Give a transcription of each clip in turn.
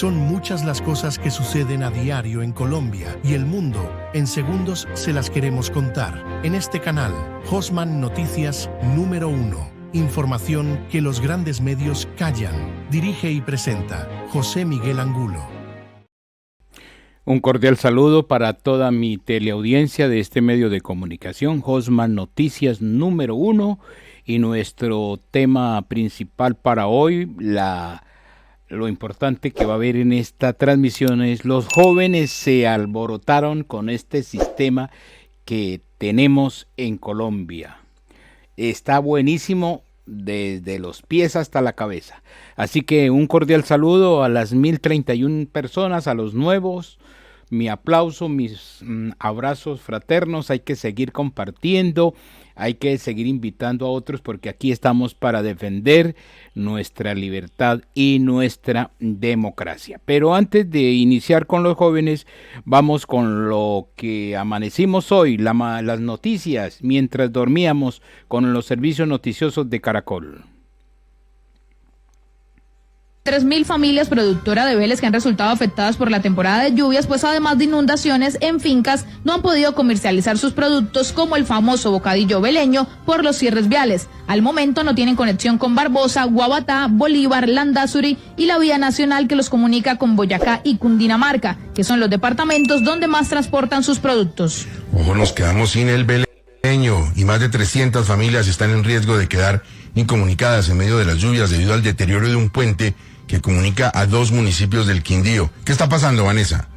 Son muchas las cosas que suceden a diario en Colombia y el mundo. En segundos se las queremos contar. En este canal, Hosman Noticias número 1. Información que los grandes medios callan. Dirige y presenta José Miguel Angulo. Un cordial saludo para toda mi teleaudiencia de este medio de comunicación, Hosman Noticias número 1, y nuestro tema principal para hoy, lo importante que va a haber en esta transmisión es: los jóvenes se alborotaron con este sistema que tenemos en Colombia. Está buenísimo desde los pies hasta la cabeza. Así que un cordial saludo a las 1031 personas, a los nuevos. Mi aplauso, mis abrazos fraternos. Hay que seguir compartiendo, hay que seguir invitando a otros, porque aquí estamos para defender nuestra libertad y nuestra democracia. Pero antes de iniciar con los jóvenes, vamos con lo que amanecimos hoy, las noticias, mientras dormíamos, con los servicios noticiosos de Caracol. 3.000 familias productoras de Vélez que han resultado afectadas por la temporada de lluvias, pues además de inundaciones en fincas, no han podido comercializar sus productos como el famoso bocadillo veleño por los cierres viales. Al momento no tienen conexión con Barbosa, Guabatá, Bolívar, Landazuri y la vía nacional que los comunica con Boyacá y Cundinamarca, que son los departamentos donde más transportan sus productos. Ojo, nos quedamos sin el veleño y más de 300 familias están en riesgo de quedar incomunicadas en medio de las lluvias debido al deterioro de un puente que comunica a 2 municipios del Quindío. ¿Qué está pasando, Vanessa?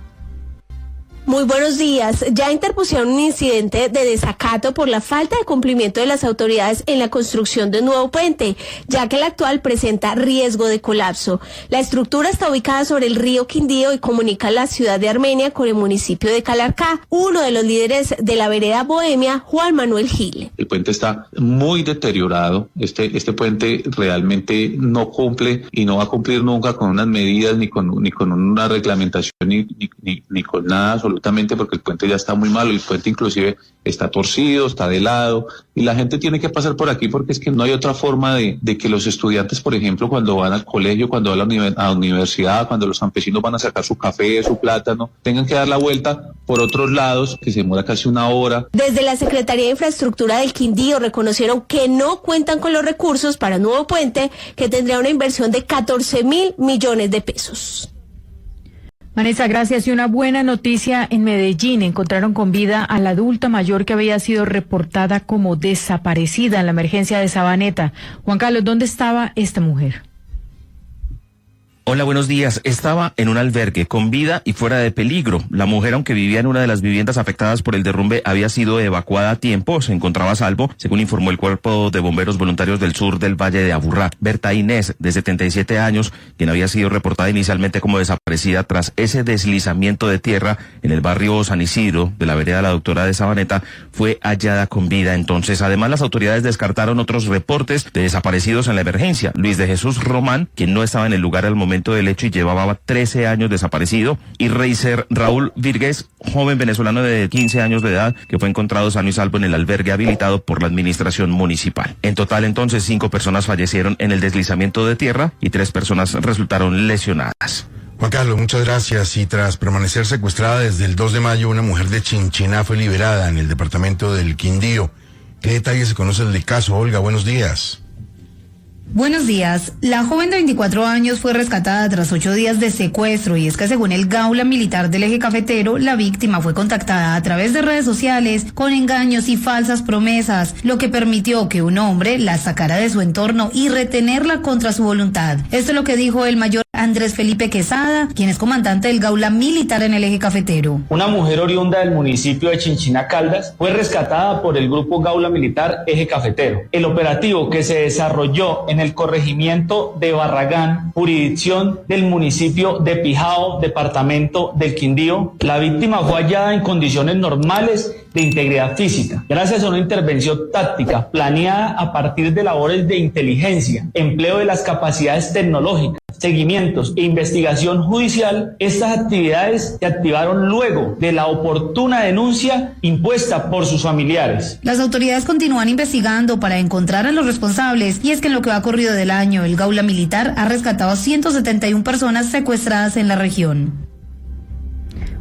Muy buenos días. Ya interpusieron un incidente de desacato por la falta de cumplimiento de las autoridades en la construcción de un nuevo puente, ya que el actual presenta riesgo de colapso. La estructura está ubicada sobre el río Quindío y comunica la ciudad de Armenia con el municipio de Calarcá. Uno de los líderes de la vereda Bohemia, Juan Manuel Gil. El puente está muy deteriorado. Este puente realmente no cumple y no va a cumplir nunca con unas medidas, ni con una reglamentación, ni con nada, absolutamente, porque el puente ya está muy malo. El puente inclusive está torcido, está de lado, y la gente tiene que pasar por aquí porque es que no hay otra forma de que los estudiantes, por ejemplo, cuando van al colegio, cuando van a la universidad, cuando los campesinos van a sacar su café, su plátano, tengan que dar la vuelta por otros lados, que se demora casi una hora. Desde la Secretaría de Infraestructura del Quindío reconocieron que no cuentan con los recursos para el nuevo puente, que tendría una inversión de 14.000 millones de pesos. Vanessa, gracias. Y una buena noticia: en Medellín encontraron con vida a la adulta mayor que había sido reportada como desaparecida en la emergencia de Sabaneta. Juan Carlos, ¿dónde estaba esta mujer? Hola, buenos días. Estaba en un albergue con vida y fuera de peligro. La mujer, aunque vivía en una de las viviendas afectadas por el derrumbe, había sido evacuada a tiempo, se encontraba a salvo, según informó el Cuerpo de Bomberos Voluntarios del Sur del Valle de Aburrá. Berta Inés, de 77 años, quien había sido reportada inicialmente como desaparecida tras ese deslizamiento de tierra en el barrio San Isidro de la vereda La Doctora de Sabaneta, fue hallada con vida entonces. Además, las autoridades descartaron otros reportes de desaparecidos en la emergencia. Luis de Jesús Román, quien no estaba en el lugar al momento del hecho y llevaba 13 años desaparecido, y Reiser Raúl Virgués, joven venezolano de 15 años de edad, que fue encontrado sano y salvo en el albergue habilitado por la administración municipal. En total, entonces, 5 personas fallecieron en el deslizamiento de tierra y 3 personas resultaron lesionadas. Juan Carlos, muchas gracias. Y tras permanecer secuestrada desde el 2 de mayo, una mujer de Chinchiná fue liberada en el departamento del Quindío. ¿Qué detalles se conocen del caso, Olga? Buenos días. Buenos días. La joven de 24 años fue rescatada tras 8 días de secuestro, y es que según el Gaula Militar del Eje Cafetero, la víctima fue contactada a través de redes sociales con engaños y falsas promesas, lo que permitió que un hombre la sacara de su entorno y retenerla contra su voluntad. Esto es lo que dijo el mayor Andrés Felipe Quesada, quien es comandante del Gaula Militar en el Eje Cafetero. Una mujer oriunda del municipio de Chinchiná Caldas fue rescatada por el grupo Gaula Militar Eje Cafetero. El operativo, que se desarrolló en el corregimiento de Barragán, jurisdicción del municipio de Pijao, departamento del Quindío, la víctima fue hallada en condiciones normales de integridad física, gracias a una intervención táctica planeada a partir de labores de inteligencia, empleo de las capacidades tecnológicas, seguimiento procedimientos e investigación judicial, estas actividades se activaron luego de la oportuna denuncia impuesta por sus familiares. Las autoridades continúan investigando para encontrar a los responsables, y es que en lo que va corrido del año, el Gaula Militar ha rescatado a 171 personas secuestradas en la región.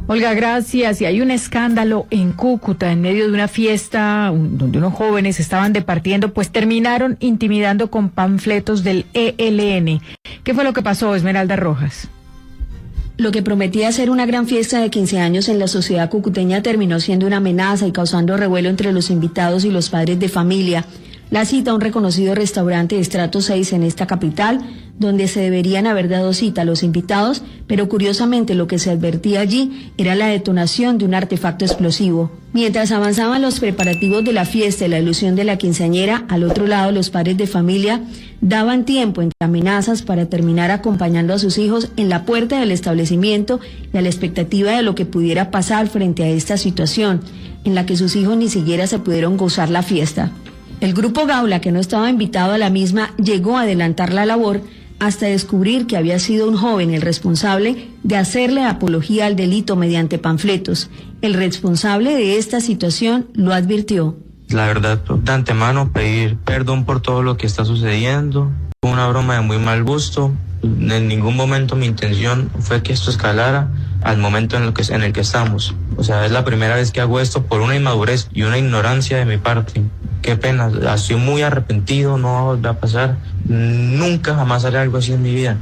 Olga, gracias. Y hay un escándalo en Cúcuta en medio de una fiesta donde unos jóvenes estaban departiendo, pues terminaron intimidando con panfletos del ELN. ¿Qué fue lo que pasó, Esmeralda Rojas? Lo que prometía ser una gran fiesta de 15 años en la sociedad cucuteña terminó siendo una amenaza y causando revuelo entre los invitados y los padres de familia. La cita a un reconocido restaurante de estrato 6 en esta capital, donde se deberían haber dado cita a los invitados, pero curiosamente lo que se advertía allí era la detonación de un artefacto explosivo. Mientras avanzaban los preparativos de la fiesta y la ilusión de la quinceañera, al otro lado los padres de familia daban tiempo entre amenazas para terminar acompañando a sus hijos en la puerta del establecimiento y a la expectativa de lo que pudiera pasar frente a esta situación, en la que sus hijos ni siquiera se pudieron gozar la fiesta. El grupo Gaula, que no estaba invitado a la misma, llegó a adelantar la labor hasta descubrir que había sido un joven el responsable de hacerle apología al delito mediante panfletos. El responsable de esta situación lo advirtió. La verdad, de antemano, pedir perdón por todo lo que está sucediendo. Fue una broma de muy mal gusto. En ningún momento mi intención fue que esto escalara al momento en el que estamos. O sea, es la primera vez que hago esto por una inmadurez y una ignorancia de mi parte. Qué pena, estoy muy arrepentido, no va a volver a pasar. Nunca jamás haré algo así en mi vida.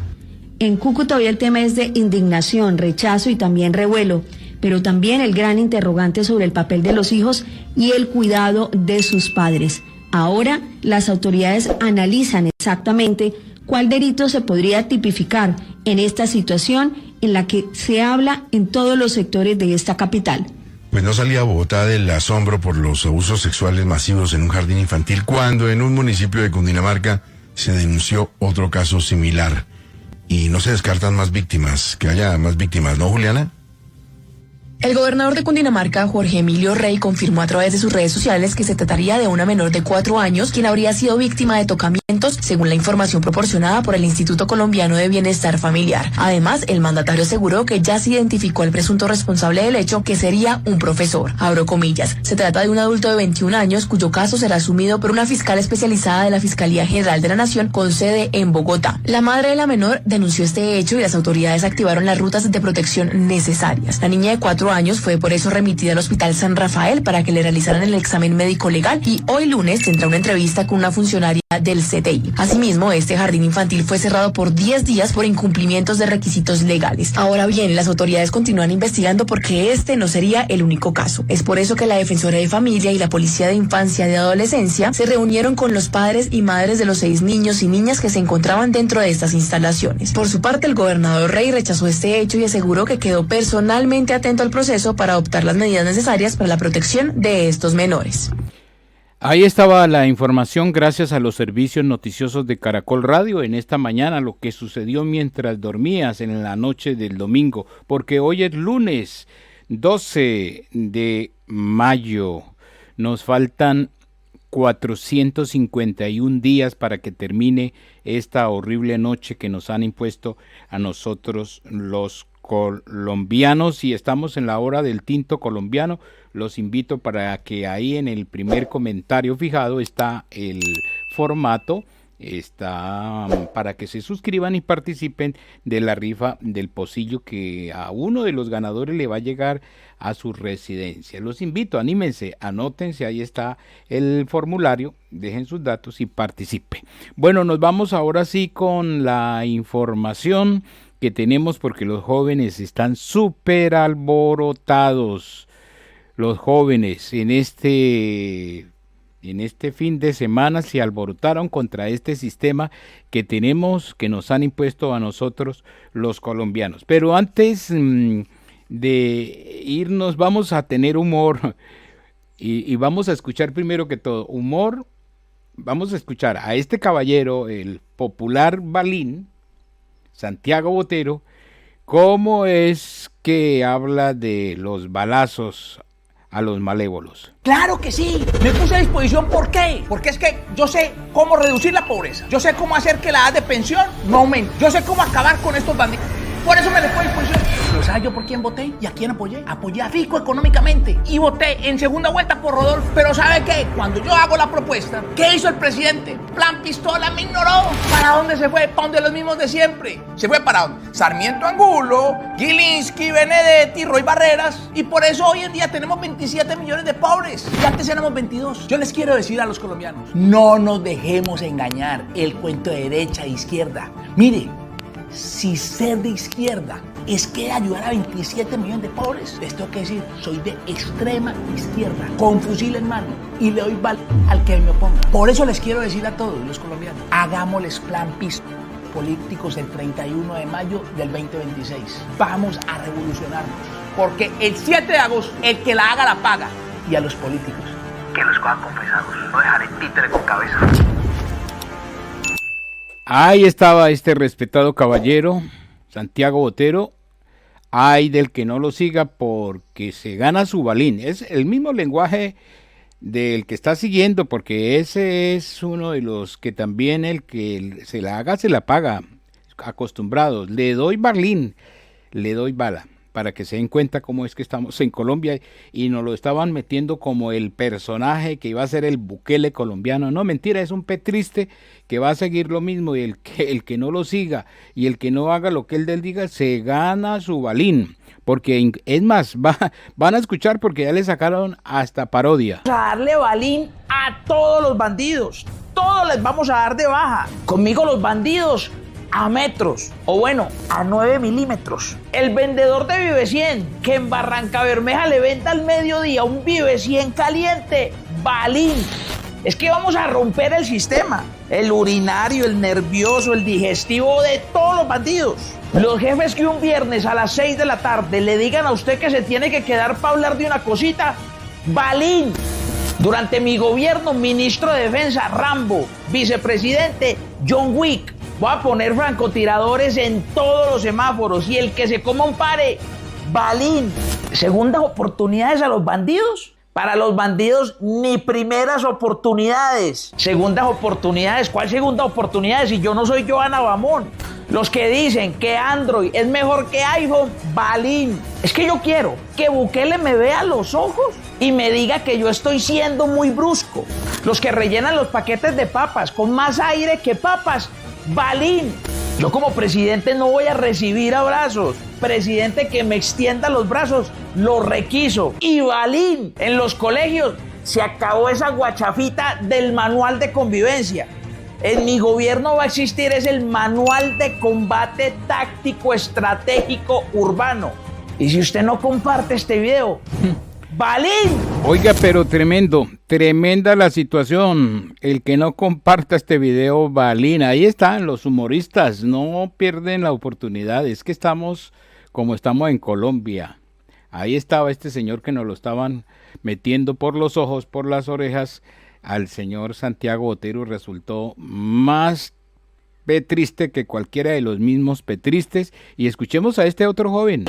En Cúcuta hoy el tema es de indignación, rechazo y también revuelo, pero también el gran interrogante sobre el papel de los hijos y el cuidado de sus padres. Ahora las autoridades analizan exactamente cuál delito se podría tipificar en esta situación en la que se habla en todos los sectores de esta capital. Pues no salía Bogotá del asombro por los abusos sexuales masivos en un jardín infantil cuando en un municipio de Cundinamarca se denunció otro caso similar. Y no se descartan más víctimas, que haya más víctimas, ¿no, Juliana? El gobernador de Cundinamarca, Jorge Emilio Rey, confirmó a través de sus redes sociales que se trataría de una menor de 4 años quien habría sido víctima de tocamientos, según la información proporcionada por el Instituto Colombiano de Bienestar Familiar. Además, el mandatario aseguró que ya se identificó al presunto responsable del hecho, que sería un profesor. Abro comillas. Se trata de un adulto de 21 años cuyo caso será asumido por una fiscal especializada de la Fiscalía General de la Nación con sede en Bogotá. La madre de la menor denunció este hecho y las autoridades activaron las rutas de protección necesarias. La niña de 4 años fue por eso remitida al Hospital San Rafael para que le realizaran el examen médico legal y hoy lunes tendrá una entrevista con una funcionaria del CTI. Asimismo, este jardín infantil fue cerrado por 10 días por incumplimientos de requisitos legales. Ahora bien, las autoridades continúan investigando porque este no sería el único caso. Es por eso que la Defensoría de Familia y la Policía de Infancia y Adolescencia se reunieron con los padres y madres de los 6 niños y niñas que se encontraban dentro de estas instalaciones. Por su parte, el gobernador Rey rechazó este hecho y aseguró que quedó personalmente atento al proceso para adoptar las medidas necesarias para la protección de estos menores. Ahí estaba la información gracias a los servicios noticiosos de Caracol Radio en esta mañana, lo que sucedió mientras dormías en la noche del domingo, porque hoy es lunes 12 de mayo, nos faltan 451 días para que termine esta horrible noche que nos han impuesto a nosotros los colombianos, y estamos en la hora del tinto colombiano. Los invito para que ahí en el primer comentario fijado está el formato, está para que se suscriban y participen de la rifa del pocillo que a uno de los ganadores le va a llegar a su residencia. Los invito, anímense, anótense, ahí está el formulario, dejen sus datos y participen. Bueno, nos vamos ahora sí con la información que tenemos, porque los jóvenes están súper alborotados. Los jóvenes en este fin de semana se alborotaron contra este sistema que tenemos, que nos han impuesto a nosotros los colombianos. Pero antes de irnos vamos a tener humor y vamos a escuchar primero que todo humor. Vamos a escuchar a este caballero, el popular Balín, Santiago Botero, cómo es que habla de los balazos a los malévolos. Claro que sí, me puse a disposición. ¿Por qué? Porque es que yo sé cómo reducir la pobreza, yo sé cómo hacer que la edad de pensión no aumente, yo sé cómo acabar con estos bandidos. Por eso me les pongo a disposición. Pero ¿sabes yo por quién voté y a quién apoyé? Apoyé a Fico económicamente y voté en segunda vuelta por Rodolfo. Pero ¿sabe qué? Cuando yo hago la propuesta, ¿qué hizo el presidente? Plan pistola, me ignoró. ¿Para dónde se fue? ¿Para donde los mismos de siempre? Se fue para dónde? Sarmiento Angulo, Gilinski, Benedetti, Roy Barreras. Y por eso hoy en día tenemos 27 millones de pobres. Y antes éramos 22. Yo les quiero decir a los colombianos, no nos dejemos engañar el cuento de derecha e izquierda. Mire, si ser de izquierda es que ayudar a 27 millones de pobres, les tengo que decir, soy de extrema izquierda, con fusil en mano, y le doy bala al que me oponga. Por eso les quiero decir a todos los colombianos, hagámosles plan políticos el 31 de mayo del 2026. Vamos a revolucionarnos, porque el 7 de agosto, el que la haga la paga, y a los políticos, que los cojan confesados, no dejaré títere con cabeza. Ahí estaba este respetado caballero, Santiago Botero. Ay del que no lo siga porque se gana su balín. Es el mismo lenguaje del que está siguiendo, porque ese es uno de los que también el que se la haga se la paga. Acostumbrados. Le doy balín, le doy bala. Para que se den cuenta cómo es que estamos en Colombia y nos lo estaban metiendo como el personaje que iba a ser el Bukele colombiano. No, mentira, es un petriste que va a seguir lo mismo, y el que no lo siga y el que no haga lo que él diga se gana su balín. Porque es más, van a escuchar porque ya le sacaron hasta parodia. Vamos a darle balín a todos los bandidos, todos les vamos a dar de baja. Conmigo los bandidos a metros, o bueno, a 9 milímetros. El vendedor de Vive 100, que en Barranca Bermeja le venda al mediodía un Vive 100 caliente, balín. Es que vamos a romper el sistema, el urinario, el nervioso, el digestivo de todos los bandidos. Los jefes que un viernes a las 6 de la tarde le digan a usted que se tiene que quedar para hablar de una cosita, balín. Durante mi gobierno, ministro de Defensa, Rambo, vicepresidente, John Wick. Voy a poner francotiradores en todos los semáforos y el que se coma un pare, balín. Segundas oportunidades a los bandidos. Para los bandidos, ni primeras oportunidades. Segundas oportunidades. ¿Cuál segundas oportunidades si yo no soy Johanna Bamón? Los que dicen que Android es mejor que iPhone, balín. Es que yo quiero que Bukele me vea a los ojos y me diga que yo estoy siendo muy brusco. Los que rellenan los paquetes de papas con más aire que papas, balín. Yo como presidente no voy a recibir abrazos. Presidente que me extienda los brazos, lo requiso. Y balín. En los colegios se acabó esa guachafita del manual de convivencia. En mi gobierno va a existir es el manual de combate táctico estratégico urbano. Y si usted no comparte este video, balín. Oiga, pero tremenda la situación. El que no comparta este video, balín. Ahí están los humoristas, no pierden la oportunidad. Es que estamos como estamos en Colombia. Ahí estaba este señor que nos lo estaban metiendo por los ojos, por las orejas. Al señor Santiago Botero resultó más petriste que cualquiera de los mismos petristes. Y escuchemos a este otro joven.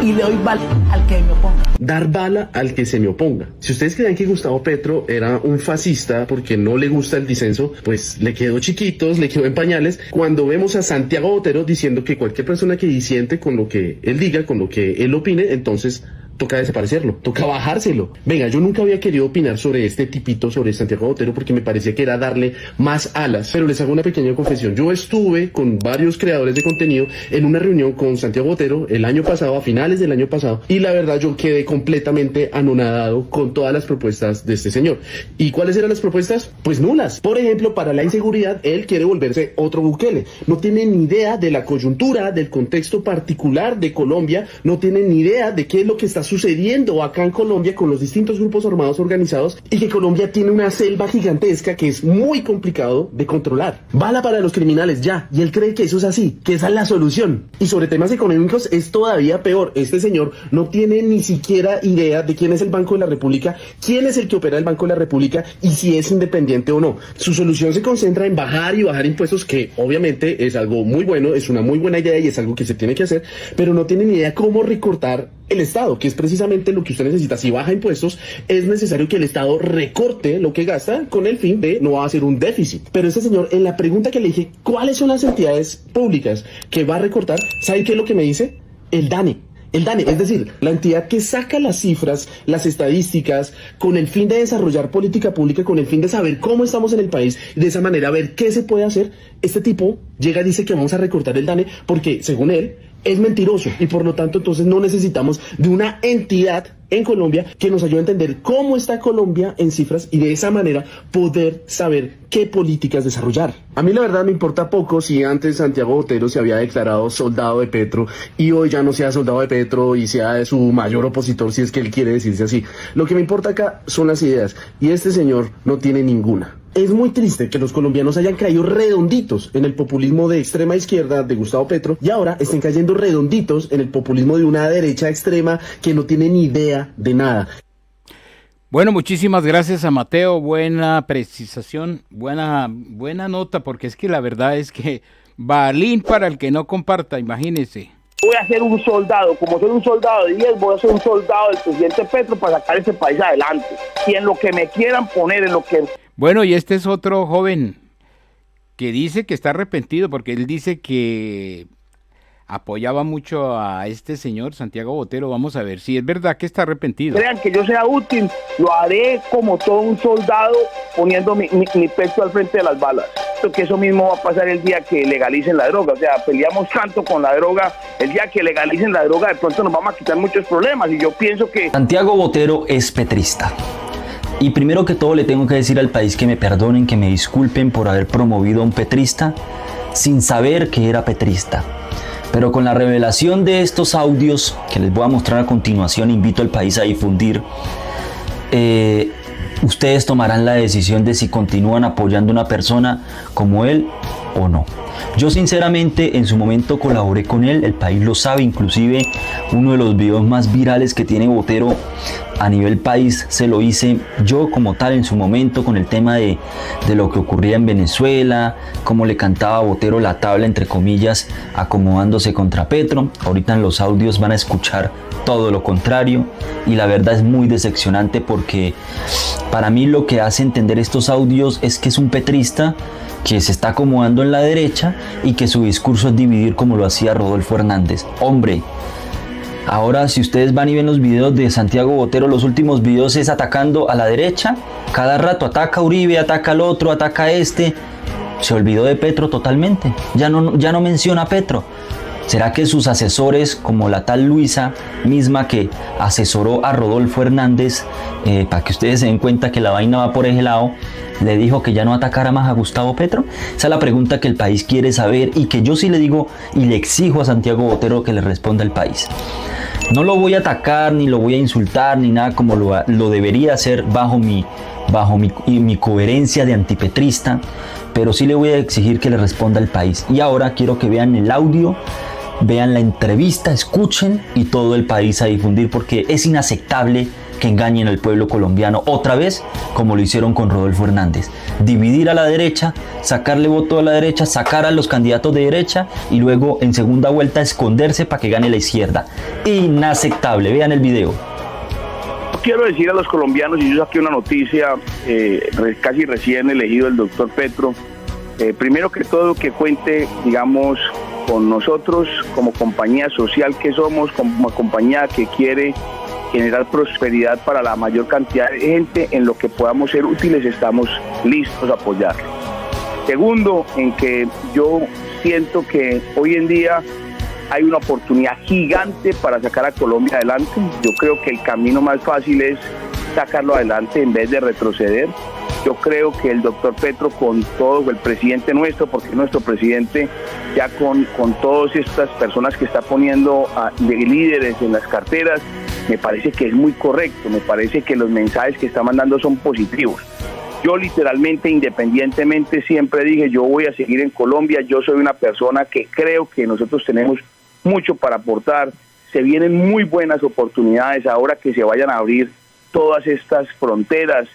Y le doy bala al que me oponga. Dar bala al que se me oponga. Si ustedes creen que Gustavo Petro era un fascista porque no le gusta el disenso, pues le quedó chiquitos, le quedó en pañales. Cuando vemos a Santiago Botero diciendo que cualquier persona que disiente con lo que él diga, con lo que él opine, entonces toca desaparecerlo, toca bajárselo. Venga, yo nunca había querido opinar sobre este tipito, sobre Santiago Botero, porque me parecía que era darle más alas. Pero les hago una pequeña confesión. Yo estuve con varios creadores de contenido en una reunión con Santiago Botero el año pasado, a finales del año pasado, y la verdad yo quedé completamente anonadado con todas las propuestas de este señor. ¿Y cuáles eran las propuestas? Pues nulas. Por ejemplo, para la inseguridad, él quiere volverse otro Bukele. No tiene ni idea de la coyuntura, del contexto particular de Colombia, no tiene ni idea de qué es lo que está sucediendo acá en Colombia con los distintos grupos armados organizados, y que Colombia tiene una selva gigantesca que es muy complicado de controlar. Bala para los criminales ya, y él cree que eso es así, que esa es la solución. Y sobre temas económicos es todavía peor. Este señor no tiene ni siquiera idea de quién es el Banco de la República, quién es el que opera el Banco de la República y si es independiente o no. Su solución se concentra en bajar y bajar impuestos, que obviamente es algo muy bueno, es una muy buena idea y es algo que se tiene que hacer, pero no tiene ni idea cómo recortar el Estado, que es precisamente lo que usted necesita. Si baja impuestos, es necesario que el Estado recorte lo que gasta con el fin de no hacer un déficit. Pero este señor, en la pregunta que le dije, ¿cuáles son las entidades públicas que va a recortar? ¿Sabe qué es lo que me dice? El DANE. El DANE, es decir, la entidad que saca las cifras, las estadísticas, con el fin de desarrollar política pública, con el fin de saber cómo estamos en el país, y de esa manera ver qué se puede hacer. Este tipo llega y dice que vamos a recortar el DANE porque, según él, es mentiroso y por lo tanto entonces no necesitamos de una entidad en Colombia que nos ayude a entender cómo está Colombia en cifras y de esa manera poder saber qué políticas desarrollar. A mí la verdad me importa poco si antes Santiago Botero se había declarado soldado de Petro y hoy ya no sea soldado de Petro y sea su mayor opositor, si es que él quiere decirse así. Lo que me importa acá son las ideas y este señor no tiene ninguna. Es muy triste que los colombianos hayan caído redonditos en el populismo de extrema izquierda de Gustavo Petro y ahora estén cayendo redonditos en el populismo de una derecha extrema que no tiene ni idea de nada. Bueno, muchísimas gracias a Mateo, buena precisación, buena nota, porque es que la verdad es que balín para el que no comparta, imagínese. Voy a ser un soldado, como soy un soldado de 10, voy a ser un soldado del presidente Petro para sacar este país adelante. Y en lo que me quieran poner, en lo que... Bueno, y este es otro joven que dice que está arrepentido porque él dice que apoyaba mucho a este señor Santiago Botero. Vamos a ver si es verdad que está arrepentido. Crean que yo sea útil, lo haré como todo un soldado poniendo mi pecho al frente de las balas. Que eso mismo va a pasar el día que legalicen la droga. O sea, peleamos tanto con la droga, el día que legalicen la droga de pronto nos vamos a quitar muchos problemas y yo pienso que... Santiago Botero es petrista. Y primero que todo le tengo que decir al país que me perdonen, que me disculpen por haber promovido a un petrista sin saber que era petrista. Pero con la revelación de estos audios que les voy a mostrar a continuación, invito al país a difundir, ustedes tomarán la decisión de si continúan apoyando a una persona como él o no. Yo sinceramente en su momento colaboré con él, el país lo sabe, inclusive uno de los videos más virales que tiene Botero a nivel país se lo hice yo como tal en su momento con el tema de lo que ocurría en Venezuela, cómo le cantaba a Botero la tabla entre comillas acomodándose contra Petro. Ahorita en los audios van a escuchar todo lo contrario y la verdad es muy decepcionante porque para mí lo que hace entender estos audios es que es un petrista que se está acomodando en la derecha y que su discurso es dividir como lo hacía Rodolfo Hernández. Hombre, ahora si ustedes van y ven los videos de Santiago Botero, los últimos videos es atacando a la derecha, cada rato ataca a Uribe, ataca al otro, ataca a este, se olvidó de Petro totalmente, ya no menciona a Petro. ¿Será que sus asesores, como la tal Luisa misma que asesoró a Rodolfo Hernández, para que ustedes se den cuenta que la vaina va por ese lado, le dijo que ya no atacara más a Gustavo Petro? Esa es la pregunta que el país quiere saber y que yo sí le digo y le exijo a Santiago Botero que le responda al país. No lo voy a atacar, ni lo voy a insultar, ni nada como lo debería hacer bajo mi coherencia de antipetrista, pero sí le voy a exigir que le responda al país. Y ahora quiero que vean el audio, vean la entrevista, escuchen y todo el país a difundir porque es inaceptable que engañen al pueblo colombiano otra vez como lo hicieron con Rodolfo Hernández. Dividir a la derecha, sacarle voto a la derecha, sacar a los candidatos de derecha y luego en segunda vuelta esconderse para que gane la izquierda. Inaceptable, vean el video. Quiero decir a los colombianos, y yo saqué una noticia casi recién elegido el doctor Petro, primero que todo que cuente, digamos, con nosotros como compañía social que somos, como compañía que quiere generar prosperidad para la mayor cantidad de gente, en lo que podamos ser útiles estamos listos a apoyarlo. Segundo, en que yo siento que hoy en día hay una oportunidad gigante para sacar a Colombia adelante. Yo creo que el camino más fácil es sacarlo adelante en vez de retroceder. Yo creo que el doctor Petro, con todo el presidente nuestro, porque nuestro presidente ya con todas estas personas que está poniendo de líderes en las carteras, me parece que es muy correcto, me parece que los mensajes que está mandando son positivos. Yo literalmente, independientemente, siempre dije, yo voy a seguir en Colombia, yo soy una persona que creo que nosotros tenemos mucho para aportar, se vienen muy buenas oportunidades ahora que se vayan a abrir todas estas fronteras.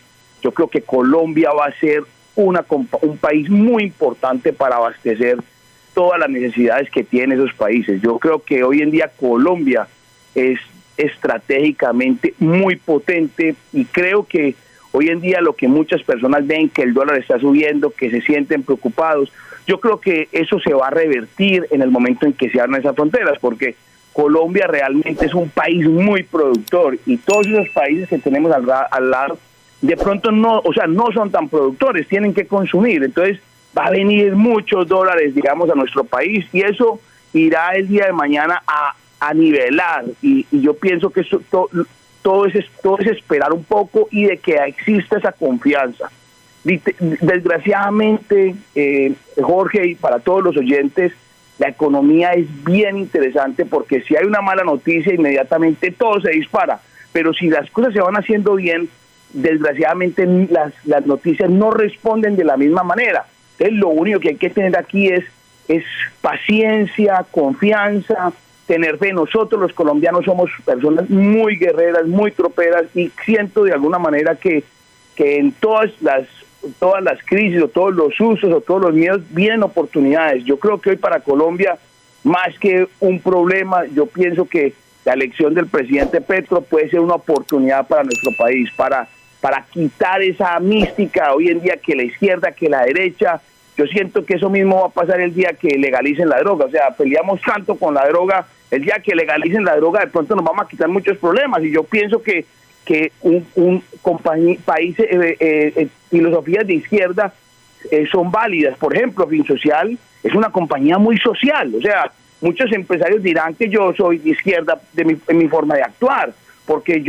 Yo creo que Colombia va a ser un país muy importante para abastecer todas las necesidades que tienen esos países. Yo creo que hoy en día Colombia es estratégicamente muy potente, y creo que hoy en día lo que muchas personas ven, que el dólar está subiendo, que se sienten preocupados, yo creo que eso se va a revertir en el momento en que se abran esas fronteras, porque Colombia realmente es un país muy productor, y todos esos países que tenemos al lado de pronto no son tan productores, tienen que consumir, entonces va a venir muchos dólares, digamos, a nuestro país, y eso irá el día de mañana a nivelar, y yo pienso que eso, todo es esperar un poco y de que exista esa confianza. Desgraciadamente, Jorge, y para todos los oyentes, la economía es bien interesante, porque si hay una mala noticia, inmediatamente todo se dispara, pero si las cosas se van haciendo bien, desgraciadamente las noticias no responden de la misma manera. Entonces, lo único que hay que tener aquí es paciencia, confianza, tener fe. Nosotros los colombianos somos personas muy guerreras, muy troperas, y siento de alguna manera que en todas las crisis o todos los usos o todos los miedos vienen oportunidades. Yo creo que hoy para Colombia, más que un problema, yo pienso que la elección del presidente Petro puede ser una oportunidad para nuestro país, para quitar esa mística hoy en día que la izquierda, que la derecha. Yo siento que eso mismo va a pasar el día que legalicen la droga. O sea, peleamos tanto con la droga, el día que legalicen la droga de pronto nos vamos a quitar muchos problemas, y yo pienso que países, filosofías de izquierda son válidas. Por ejemplo, FinSocial es una compañía muy social, o sea, muchos empresarios dirán que yo soy de izquierda en mi forma de actuar, porque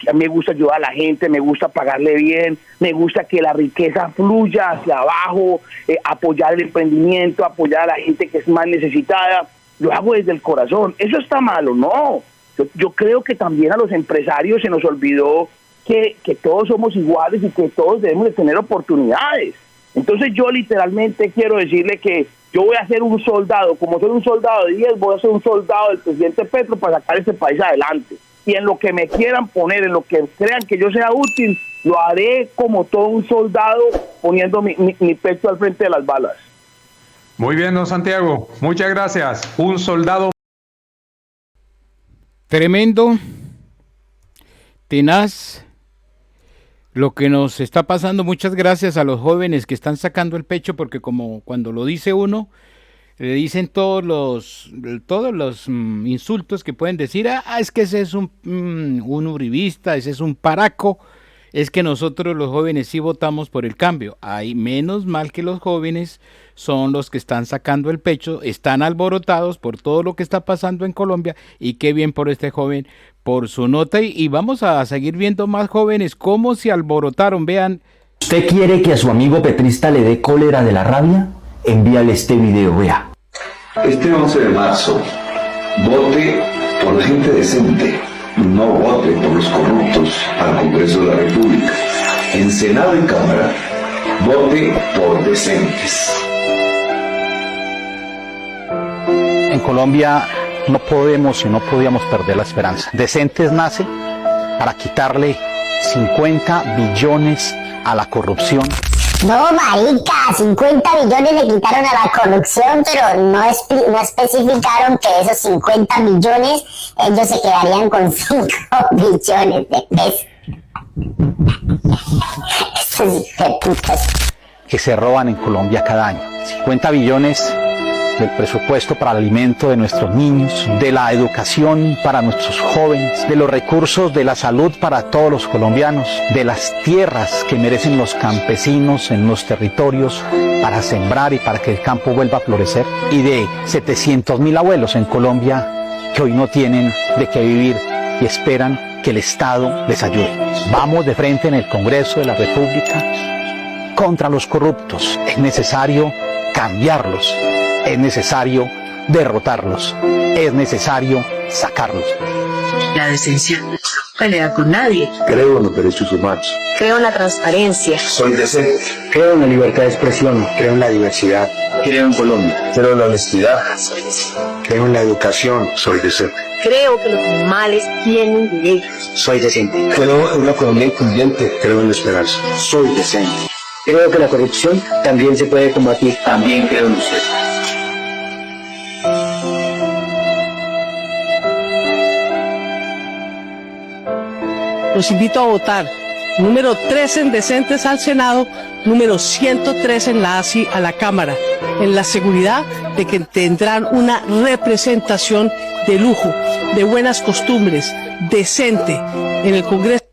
a mí me gusta ayudar a la gente, me gusta pagarle bien, me gusta que la riqueza fluya hacia abajo, apoyar el emprendimiento, apoyar a la gente que es más necesitada. Lo hago desde el corazón. ¿Eso está malo? No. Yo creo que también a los empresarios se nos olvidó que todos somos iguales y que todos debemos de tener oportunidades. Entonces yo literalmente quiero decirle que yo voy a ser un soldado, como soy un soldado de 10, voy a ser un soldado del presidente Petro para sacar este país adelante. Y en lo que me quieran poner, en lo que crean que yo sea útil, lo haré como todo un soldado, poniendo mi pecho al frente de las balas. Muy bien, don Santiago, muchas gracias. Un soldado tremendo, tenaz, lo que nos está pasando. Muchas gracias a los jóvenes que están sacando el pecho, porque como cuando lo dice uno, le dicen todos los insultos que pueden decir. Es que ese es un uribista, ese es un paraco. Es que nosotros los jóvenes sí votamos por el cambio. Hay menos mal que los jóvenes son los que están sacando el pecho, están alborotados por todo lo que está pasando en Colombia, y qué bien por este joven, por su nota, y vamos a seguir viendo más jóvenes cómo se alborotaron. Vean. ¿Usted quiere que a su amigo petrista le dé cólera de la rabia? Envíale este video, vea. Este 11 de marzo, vote por la gente decente, no vote por los corruptos al Congreso de la República. En Senado y Cámara, vote por decentes. En Colombia no podemos y no podíamos perder la esperanza. Decentes nace para quitarle 50 billones a la corrupción. No, marica, 50 billones le quitaron a la corrupción, pero no especificaron que esos 50 millones ellos se quedarían con 5 billones de pesos. Estos hijueputas. Que se roban en Colombia cada año. 50 billones del presupuesto para el alimento de nuestros niños, de la educación para nuestros jóvenes, de los recursos de la salud para todos los colombianos, de las tierras que merecen los campesinos en los territorios para sembrar y para que el campo vuelva a florecer, y de 700.000 abuelos en Colombia que hoy no tienen de qué vivir y esperan que el Estado les ayude. Vamos de frente en el Congreso de la República contra los corruptos. Es necesario cambiarlos. Es necesario derrotarlos, es necesario sacarlos. La decencia no pelea con nadie. Creo en los derechos humanos. Creo en la transparencia. Soy decente. Creo en la libertad de expresión, creo en la diversidad. Creo en Colombia. Creo en la honestidad. Creo en la educación. Soy decente. Creo que los animales tienen derechos. Soy decente. Creo en una economía incluyente. Creo en la esperanza. Soy decente. Creo que la corrupción también se puede combatir. También creo en usted. Los invito a votar. Número 3 en decentes al Senado, número 103 en la ASI a la Cámara, en la seguridad de que tendrán una representación de lujo, de buenas costumbres, decente en el Congreso.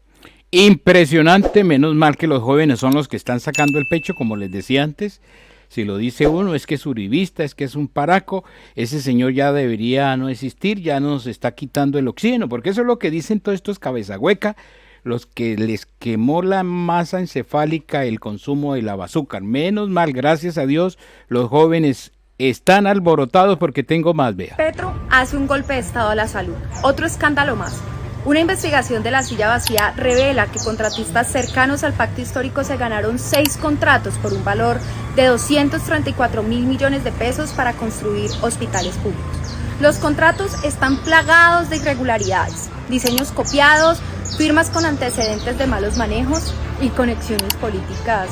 Impresionante, menos mal que los jóvenes son los que están sacando el pecho, como les decía antes. Si lo dice uno, es que es uribista, es que es un paraco, ese señor ya debería no existir, ya nos está quitando el oxígeno, porque eso es lo que dicen todos estos cabeza-hueca, los que les quemó la masa encefálica el consumo del azúcar. Menos mal, gracias a Dios, los jóvenes están alborotados porque tengo más, vea. Petro hace un golpe de estado a la salud, otro escándalo más. Una investigación de La Silla Vacía revela que contratistas cercanos al pacto histórico se ganaron 6 contratos por un valor de 234.000 millones de pesos para construir hospitales públicos. Los contratos están plagados de irregularidades, diseños copiados, firmas con antecedentes de malos manejos y conexiones políticas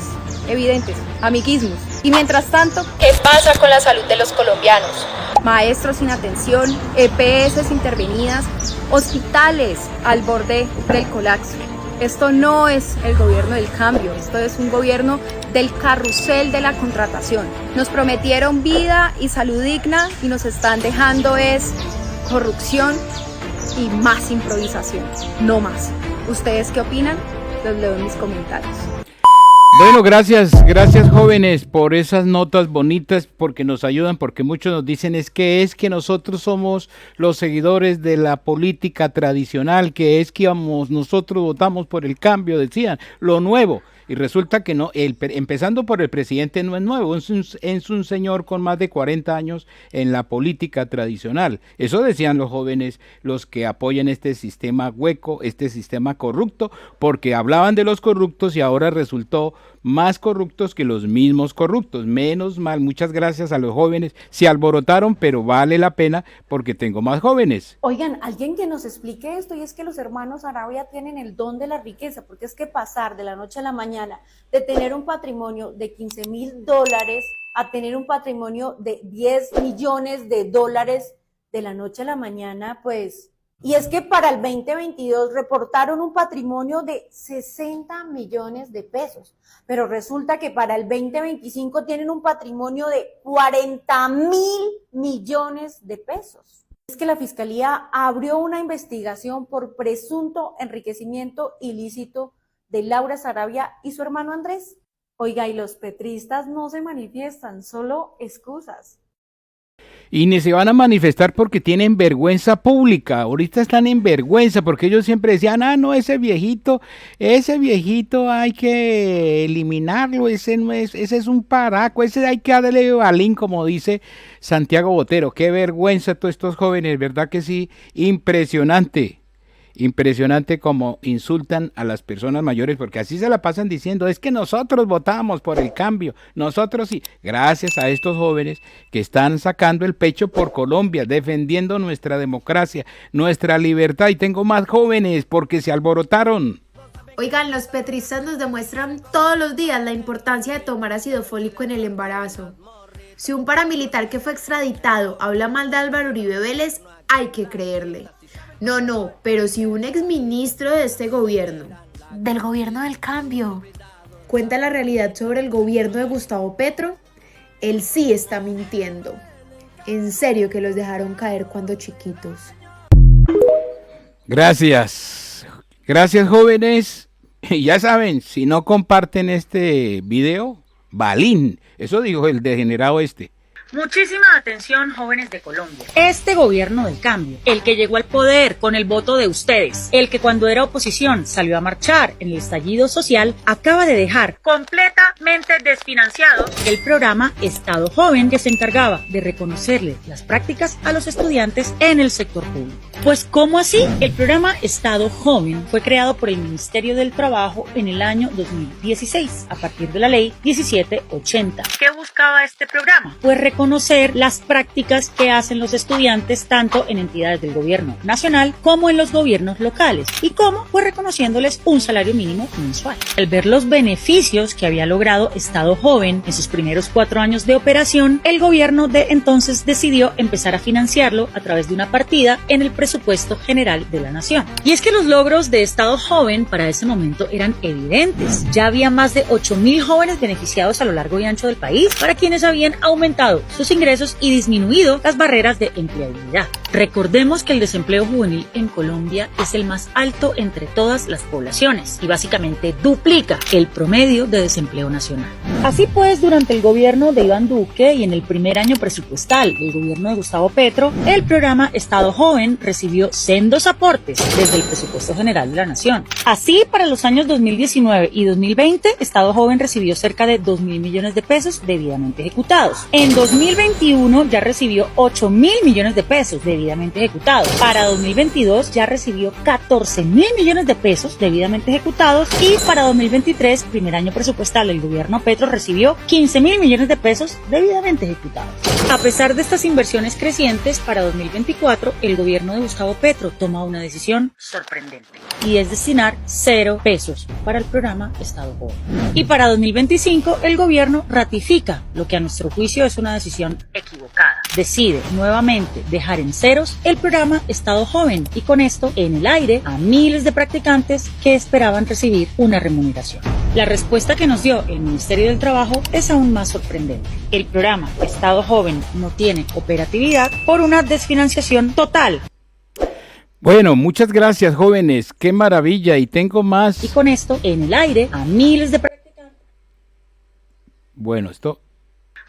evidentes, amiguismos. Y mientras tanto, ¿qué pasa con la salud de los colombianos? Maestros sin atención, EPS intervenidas, hospitales al borde del colapso. Esto no es el gobierno del cambio, esto es un gobierno del carrusel de la contratación. Nos prometieron vida y salud digna y nos están dejando es corrupción y más improvisación, no más. ¿Ustedes qué opinan? Los leo en mis comentarios. Bueno, gracias jóvenes por esas notas bonitas, porque nos ayudan, porque muchos nos dicen es que nosotros somos los seguidores de la política tradicional, nosotros votamos por el cambio, decían, lo nuevo. Y resulta que no, empezando por el presidente no es nuevo, es un señor con más de 40 años en la política tradicional. Eso decían los jóvenes, los que apoyan este sistema hueco, este sistema corrupto, porque hablaban de los corruptos y ahora resultó más corruptos que los mismos corruptos. Menos mal, muchas gracias a los jóvenes, se alborotaron, pero vale la pena porque tengo más jóvenes. Oigan, alguien que nos explique esto, y es que los hermanos Arabia tienen el don de la riqueza, porque es que pasar de la noche a la mañana de tener un patrimonio de $15,000 a tener un patrimonio de $10 millones de la noche a la mañana, pues... Y es que para el 2022 reportaron un patrimonio de 60 millones de pesos, pero resulta que para el 2025 tienen un patrimonio de 40.000 millones de pesos. Es que la Fiscalía abrió una investigación por presunto enriquecimiento ilícito de Laura Sarabia y su hermano Andrés. Oiga, y los petristas no se manifiestan, solo excusas. Y ni se van a manifestar porque tienen vergüenza pública. Ahorita están en vergüenza porque ellos siempre decían, no, ese viejito hay que eliminarlo, ese es un paraco, ese hay que darle balín, como dice Santiago Botero. Qué vergüenza todos estos jóvenes, ¿verdad que sí? Impresionante. Impresionante como insultan a las personas mayores, porque así se la pasan diciendo, es que nosotros votamos por el cambio, nosotros sí, gracias a estos jóvenes que están sacando el pecho por Colombia, defendiendo nuestra democracia, nuestra libertad, y tengo más jóvenes porque se alborotaron. Oigan, los petristas nos demuestran todos los días la importancia de tomar ácido fólico en el embarazo. Si un paramilitar que fue extraditado habla mal de Álvaro Uribe Vélez, hay que creerle. No, pero si un exministro de este gobierno, del gobierno del cambio, cuenta la realidad sobre el gobierno de Gustavo Petro, él sí está mintiendo. En serio que los dejaron caer cuando chiquitos. Gracias jóvenes. Ya saben, si no comparten este video, balín. Eso dijo el degenerado este. Muchísima atención, jóvenes de Colombia. Este gobierno del cambio, el que llegó al poder con el voto de ustedes, el que cuando era oposición salió a marchar en el estallido social, acaba de dejar completamente desfinanciado el programa Estado Joven, que se encargaba de reconocerle las prácticas a los estudiantes en el sector público. Pues, ¿cómo así? El programa Estado Joven fue creado por el Ministerio del Trabajo en el año 2016, a partir de la ley 1780. ¿Qué buscaba este programa? Pues reconocer conocer las prácticas que hacen los estudiantes tanto en entidades del gobierno nacional como en los gobiernos locales. ¿Y cómo? Pues reconociéndoles un salario mínimo mensual. Al ver los beneficios que había logrado Estado Joven en sus primeros 4 años de operación, el gobierno de entonces decidió empezar a financiarlo a través de una partida en el presupuesto general de la nación. Y es que los logros de Estado Joven para ese momento eran evidentes. Ya había más de 8.000 jóvenes beneficiados a lo largo y ancho del país, para quienes habían aumentado sus ingresos y disminuido las barreras de empleabilidad. Recordemos que el desempleo juvenil en Colombia es el más alto entre todas las poblaciones y básicamente duplica el promedio de desempleo nacional. Así pues, durante el gobierno de Iván Duque y en el primer año presupuestal del gobierno de Gustavo Petro, el programa Estado Joven recibió sendos aportes desde el presupuesto general de la nación. Así, para los años 2019 y 2020, Estado Joven recibió cerca de 2.000 millones de pesos debidamente ejecutados. En 2021 ya recibió 8.000 millones de pesos debidamente ejecutados. Para 2022 ya recibió 14.000 millones de pesos debidamente ejecutados y para 2023, primer año presupuestal del gobierno Petro, recibió 15.000 millones de pesos debidamente ejecutados. A pesar de estas inversiones crecientes, para 2024 el gobierno de Gustavo Petro toma una decisión sorprendente y es destinar 0 pesos para el programa Estado Joven. Y para 2025 el gobierno ratifica lo que a nuestro juicio es una decisión equivocada. Decide nuevamente dejar en ceros el programa Estado Joven y con esto en el aire a miles de practicantes que esperaban recibir una remuneración. La respuesta que nos dio el Ministerio del Trabajo es aún más sorprendente. El programa Estado Joven no tiene operatividad por una desfinanciación total. Bueno, muchas gracias, jóvenes. Qué maravilla. Y tengo más. Y con esto en el aire a miles de practicantes. Bueno, esto.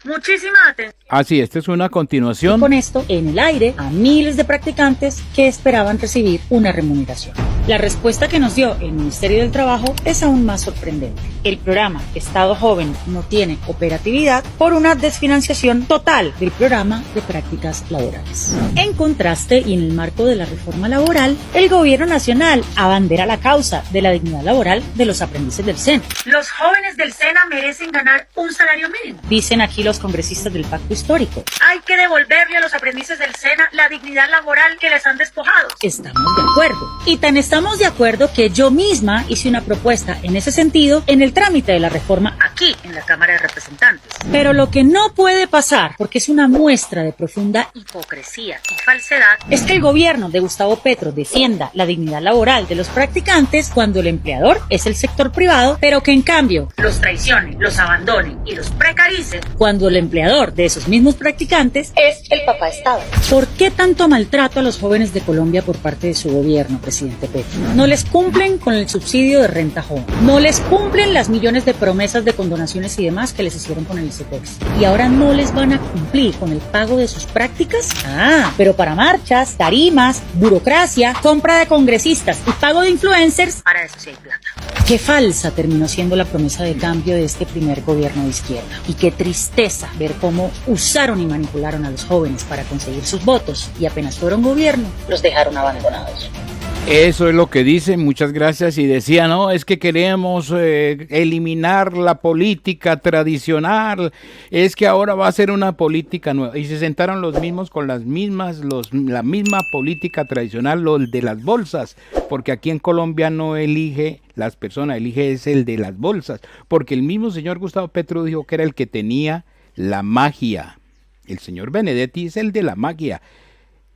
Muchísima atención. Sí, esta es una continuación. Y con esto en el aire a miles de practicantes que esperaban recibir una remuneración. La respuesta que nos dio el Ministerio del Trabajo es aún más sorprendente. El programa Estado Joven no tiene operatividad por una desfinanciación total del programa de prácticas laborales. En contraste, y en el marco de la reforma laboral, el gobierno nacional abandera la causa de la dignidad laboral de los aprendices del SENA. Los jóvenes del SENA merecen ganar un salario mínimo, dicen aquí los congresistas del Pacto Histórico. Hay que devolverle a los aprendices del SENA la dignidad laboral que les han despojado. Estamos de acuerdo. Y tan estamos de acuerdo que yo misma hice una propuesta en ese sentido en el trámite de la reforma aquí en la Cámara de Representantes. Pero lo que no puede pasar, porque es una muestra de profunda hipocresía y falsedad, es que el gobierno de Gustavo Petro defienda la dignidad laboral de los practicantes cuando el empleador es el sector privado, pero que en cambio los traicione, los abandone y los precarice cuando el empleador de esos mismos practicantes es el papá Estado. ¿Por qué tanto maltrato a los jóvenes de Colombia por parte de su gobierno, presidente Petro? No les cumplen con el subsidio de renta joven, no les cumplen las millones de promesas de condonaciones y demás que les hicieron con el ICETEX, y ahora no les van a cumplir con el pago de sus prácticas. Pero para marchas, tarimas, burocracia, compra de congresistas y pago de influencers, para eso sí hay plata. Qué falsa terminó siendo la promesa de cambio de este primer gobierno de izquierda, y qué tristeza ver cómo usaron y manipularon a los jóvenes para conseguir sus votos y apenas fueron gobierno, los dejaron abandonados. Eso es lo que dicen, muchas gracias. Y decía, no, es que queremos eliminar la política tradicional, es que ahora va a ser una política nueva. Y se sentaron los mismos con la misma política tradicional, lo de las bolsas, porque aquí en Colombia no elige las personas, elige es el de las bolsas, porque el mismo señor Gustavo Petro dijo que era el que tenía la magia. El señor Benedetti es el de la magia.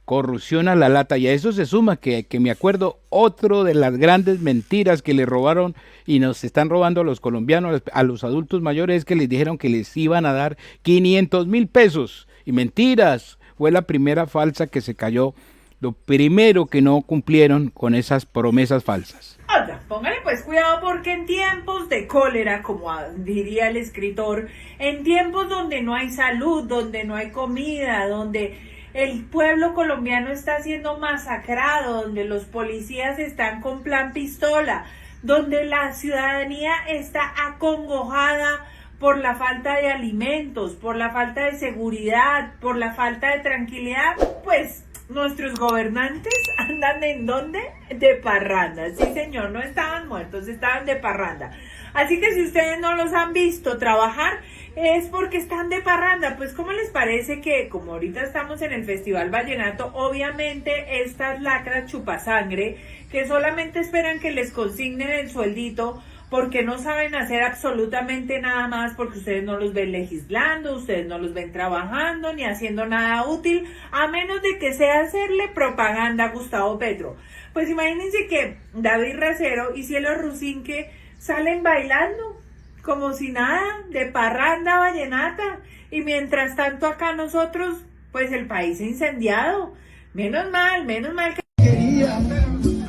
Corrupción a la lata, y a eso se suma que me acuerdo otro de las grandes mentiras que le robaron y nos están robando a los colombianos, a los adultos mayores, es que les dijeron que les iban a dar 500.000 pesos, y mentiras, fue la primera falsa que se cayó, lo primero que no cumplieron con esas promesas falsas. Oiga, póngale pues cuidado, porque en tiempos de cólera, como diría el escritor, en tiempos donde no hay salud, donde no hay comida, donde el pueblo colombiano está siendo masacrado, donde los policías están con plan pistola, donde la ciudadanía está acongojada por la falta de alimentos, por la falta de seguridad, por la falta de tranquilidad, pues nuestros gobernantes andan ¿en dónde? De parranda. Sí, señor, no estaban muertos, estaban de parranda. Así que si ustedes no los han visto trabajar, es porque están de parranda. Pues ¿cómo les parece que, como ahorita estamos en el Festival Vallenato, obviamente estas lacras chupasangre, que solamente esperan que les consignen el sueldito, porque no saben hacer absolutamente nada más, porque ustedes no los ven legislando, ustedes no los ven trabajando, ni haciendo nada útil, a menos de que sea hacerle propaganda a Gustavo Petro? Pues imagínense que David Racero y Cielo Rusinque salen bailando, como si nada, de parranda vallenata, y mientras tanto acá nosotros, pues el país incendiado. Menos mal que... Quería,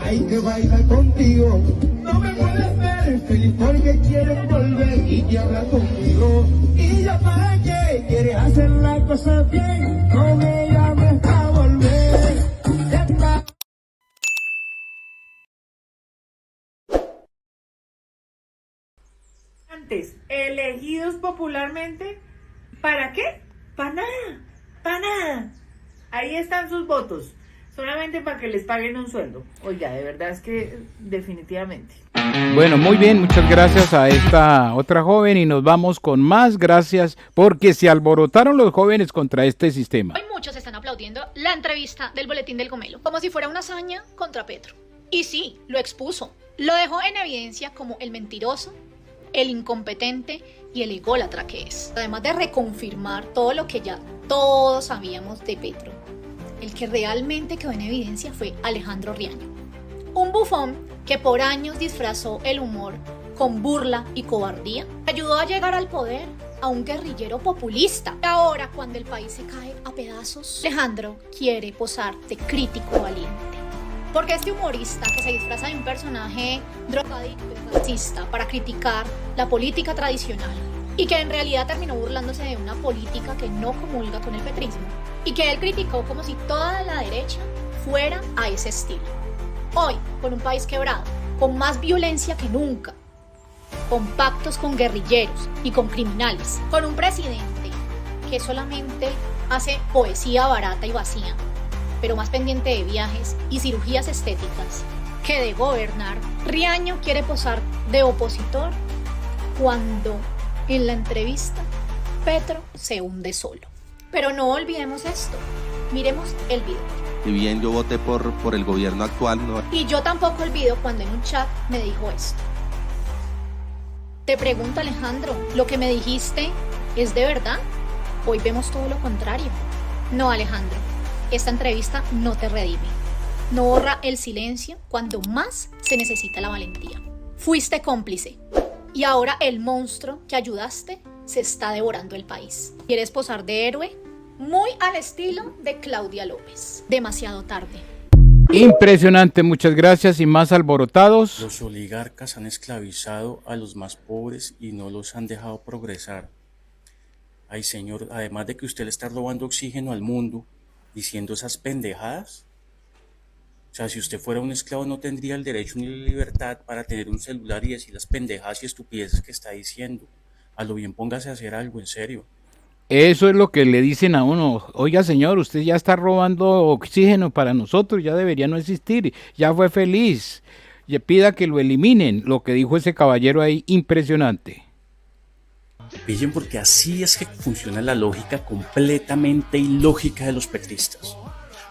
hay que bailar contigo, no me puedes ver feliz porque quieres volver y te hablar conmigo, y ya para qué quieres hacer la cosa bien, no me llames a volver. Antes, elegidos popularmente, ¿para qué? Para nada. Ahí están sus votos, solamente para que les paguen un sueldo. Oiga, de verdad es que definitivamente. Bueno, muy bien, muchas gracias a esta otra joven y nos vamos con más gracias porque se alborotaron los jóvenes contra este sistema. Hoy muchos están aplaudiendo la entrevista del Boletín del Gomelo, como si fuera una hazaña contra Petro. Y sí, lo expuso, lo dejó en evidencia como el mentiroso, el incompetente y el ególatra que es. Además de reconfirmar todo lo que ya todos sabíamos de Petro, el que realmente quedó en evidencia fue Alejandro Riaño, un bufón que por años disfrazó el humor con burla y cobardía, ayudó a llegar al poder a un guerrillero populista. Y ahora, cuando el país se cae a pedazos, Alejandro quiere posar de crítico valiente. Porque este humorista que se disfraza de un personaje drogadicto y racista para criticar la política tradicional y que en realidad terminó burlándose de una política que no comulga con el petrismo y que él criticó como si toda la derecha fuera a ese estilo. Hoy, con un país quebrado, con más violencia que nunca, con pactos con guerrilleros y con criminales, con un presidente que solamente hace poesía barata y vacía, pero más pendiente de viajes y cirugías estéticas que de gobernar, Riaño quiere posar de opositor cuando en la entrevista Petro se hunde solo. Pero no olvidemos esto, miremos el video. Si bien yo voté por el gobierno actual, no. Y yo tampoco olvido cuando en un chat me dijo esto. Te pregunto, Alejandro, ¿lo que me dijiste es de verdad? Hoy vemos todo lo contrario. No, Alejandro, esta entrevista no te redime. No borra el silencio cuando más se necesita la valentía. Fuiste cómplice y ahora el monstruo que ayudaste se está devorando el país. ¿Quieres posar de héroe? Muy al estilo de Claudia López. Demasiado tarde. Impresionante, muchas gracias y más alborotados. Los oligarcas han esclavizado a los más pobres y no los han dejado progresar. Ay, señor, además de que usted le está robando oxígeno al mundo, diciendo esas pendejadas. O sea, si usted fuera un esclavo no tendría el derecho ni la libertad para tener un celular y decir las pendejadas y estupideces que está diciendo. A lo bien póngase a hacer algo, en serio. Eso es lo que le dicen a uno. Oiga, señor, usted ya está robando oxígeno para nosotros, ya debería no existir, ya fue feliz. Y pida que lo eliminen, lo que dijo ese caballero ahí, impresionante. Pillen, porque así es que funciona la lógica completamente ilógica de los petristas.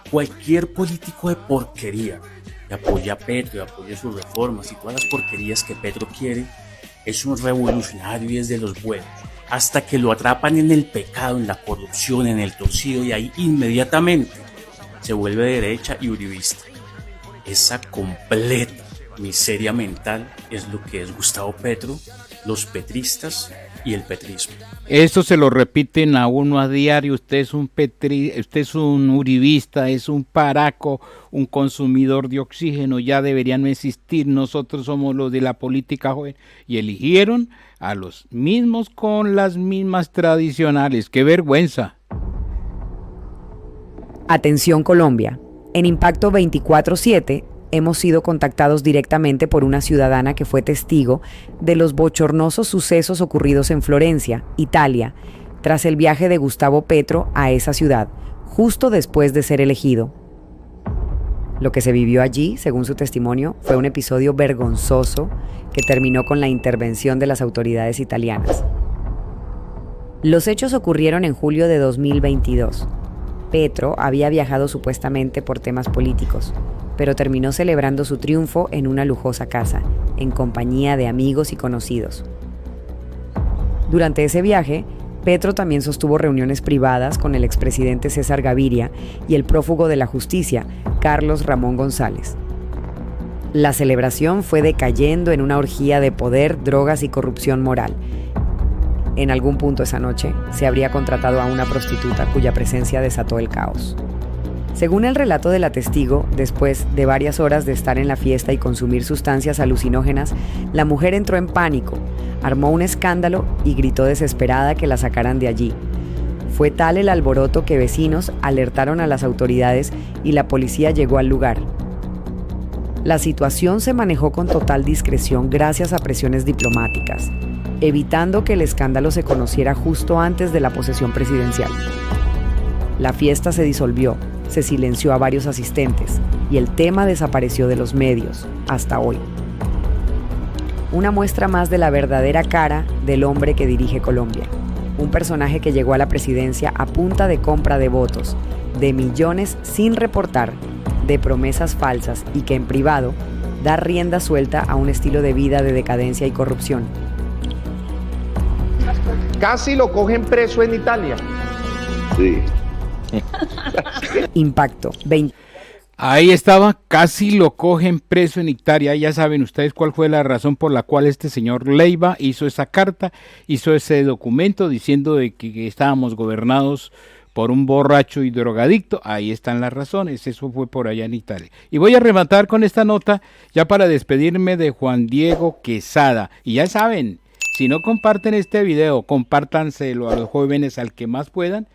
Cualquier político de porquería que apoya a Petro y apoya sus reformas y todas las porquerías que Petro quiere es un revolucionario y es de los buenos, hasta que lo atrapan en el pecado, en la corrupción, en el torcido, y ahí inmediatamente se vuelve derecha y uribista. Esa completa miseria mental es lo que es Gustavo Petro, los petristas y el petrismo. Eso se lo repiten a uno a diario. Usted es usted es un uribista, es un paraco, un consumidor de oxígeno, ya debería no existir. Nosotros somos los de la política joven y eligieron a los mismos con las mismas tradicionales. ¡Qué vergüenza! Atención Colombia. En Impacto 24/7 hemos sido contactados directamente por una ciudadana que fue testigo de los bochornosos sucesos ocurridos en Florencia, Italia, tras el viaje de Gustavo Petro a esa ciudad, justo después de ser elegido. Lo que se vivió allí, según su testimonio, fue un episodio vergonzoso que terminó con la intervención de las autoridades italianas. Los hechos ocurrieron en julio de 2022. Petro había viajado supuestamente por temas políticos, pero terminó celebrando su triunfo en una lujosa casa, en compañía de amigos y conocidos. Durante ese viaje, Petro también sostuvo reuniones privadas con el expresidente César Gaviria y el prófugo de la justicia, Carlos Ramón González. La celebración fue decayendo en una orgía de poder, drogas y corrupción moral. En algún punto esa noche, se habría contratado a una prostituta cuya presencia desató el caos. Según el relato de la testigo, después de varias horas de estar en la fiesta y consumir sustancias alucinógenas, la mujer entró en pánico, armó un escándalo y gritó desesperada que la sacaran de allí. Fue tal el alboroto que vecinos alertaron a las autoridades y la policía llegó al lugar. La situación se manejó con total discreción gracias a presiones diplomáticas, evitando que el escándalo se conociera justo antes de la posesión presidencial. La fiesta se disolvió, se silenció a varios asistentes y el tema desapareció de los medios hasta hoy. Una muestra más de la verdadera cara del hombre que dirige Colombia. Un personaje que llegó a la presidencia a punta de compra de votos, de millones sin reportar, de promesas falsas y que en privado da rienda suelta a un estilo de vida de decadencia y corrupción. Casi lo cogen preso en Italia. Sí. Impacto 20. Ahí estaba, casi lo cogen preso en Italia. Ya saben ustedes cuál fue la razón por la cual este señor Leiva hizo esa carta, hizo ese documento diciendo de que estábamos gobernados por un borracho y drogadicto. Ahí están las razones, eso fue por allá en Italia. Y voy a rematar con esta nota ya para despedirme de Juan Diego Quesada. Y ya saben, si no comparten este video, compártanselo a los jóvenes al que más puedan.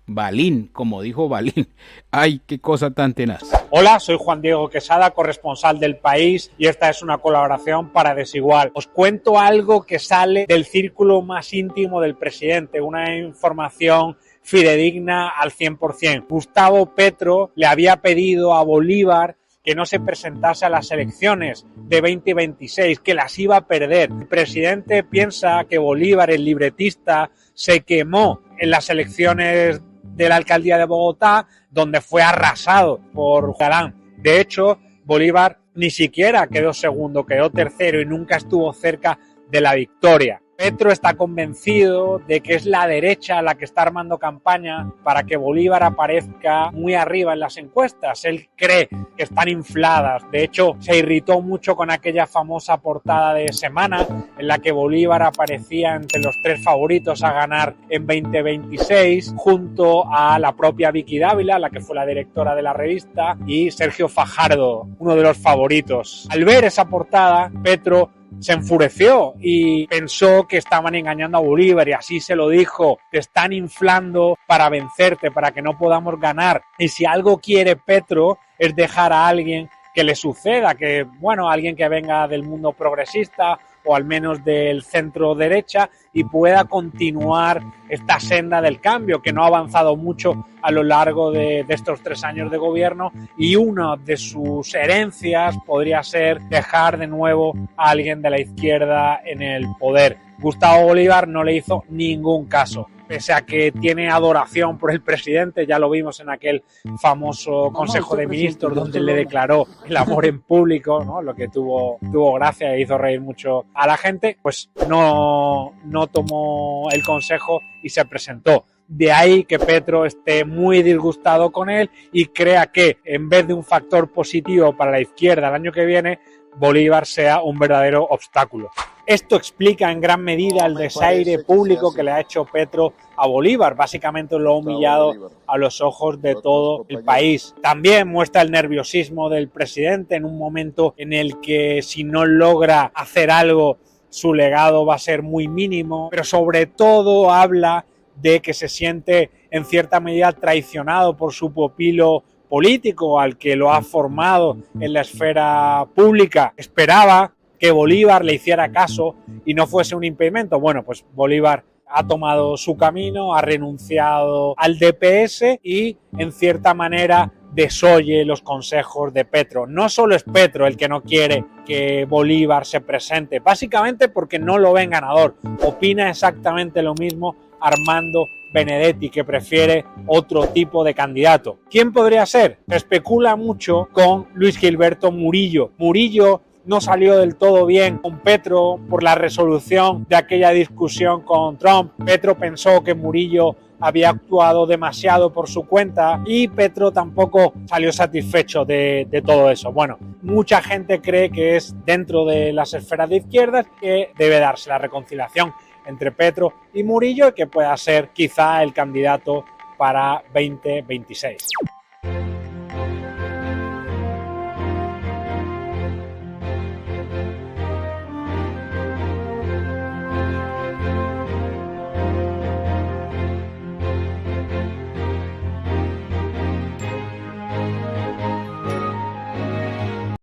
Balín, como dijo Balín. Ay, qué cosa tan tenaz. Hola, soy Juan Diego Quesada, corresponsal del País, y esta es una colaboración para Desigual. Os cuento algo que sale del círculo más íntimo del presidente, una información fidedigna al 100%. Gustavo Petro le había pedido a Bolívar que no se presentase a las elecciones de 2026, que las iba a perder. El presidente piensa que Bolívar, el libretista, se quemó en las elecciones de la alcaldía de Bogotá, donde fue arrasado por Galán. De hecho, Bolívar ni siquiera quedó segundo, quedó tercero y nunca estuvo cerca de la victoria. Petro está convencido de que es la derecha la que está armando campaña para que Bolívar aparezca muy arriba en las encuestas. Él cree que están infladas. De hecho, se irritó mucho con aquella famosa portada de Semana en la que Bolívar aparecía entre los 3 favoritos a ganar en 2026, junto a la propia Vicky Dávila, la que fue la directora de la revista, y Sergio Fajardo, uno de los favoritos. Al ver esa portada, Petro se enfureció y pensó que estaban engañando a Bolívar, y así se lo dijo: te están inflando para vencerte, para que no podamos ganar. Y si algo quiere Petro es dejar a alguien que le suceda, que alguien que venga del mundo progresista o al menos del centro derecha y pueda continuar esta senda del cambio que no ha avanzado mucho a lo largo de estos 3 años de gobierno, y una de sus herencias podría ser dejar de nuevo a alguien de la izquierda en el poder. Gustavo Bolívar no le hizo ningún caso, pese a que tiene adoración por el presidente. Ya lo vimos en aquel famoso Consejo de Ministros donde le declaró el amor en público, ¿no? Lo que tuvo gracia e hizo reír mucho a la gente. Pues no tomó el consejo y se presentó. De ahí que Petro esté muy disgustado con él y crea que, en vez de un factor positivo para la izquierda el año que viene, Bolívar sea un verdadero obstáculo. Esto explica en gran medida el desaire público que le ha hecho Petro a Bolívar. Básicamente lo ha humillado a los ojos de todo el país. También muestra el nerviosismo del presidente en un momento en el que, si no logra hacer algo, su legado va a ser muy mínimo, pero sobre todo habla de que se siente en cierta medida traicionado por su pupilo político, al que lo ha formado en la esfera pública. Esperaba que Bolívar le hiciera caso y no fuese un impedimento. Bueno, pues Bolívar ha tomado su camino, ha renunciado al DPS y, en cierta manera, desoye los consejos de Petro. No solo es Petro el que no quiere que Bolívar se presente, básicamente porque no lo ven ganador. Opina exactamente lo mismo Armando Benedetti, que prefiere otro tipo de candidato. ¿Quién podría ser? Se especula mucho con Luis Gilberto Murillo. Murillo no salió del todo bien con Petro por la resolución de aquella discusión con Trump. Petro pensó que Murillo había actuado demasiado por su cuenta y Petro tampoco salió satisfecho de todo eso. Bueno, mucha gente cree que es dentro de las esferas de izquierdas que debe darse la reconciliación entre Petro y Murillo y que pueda ser quizá el candidato para 2026.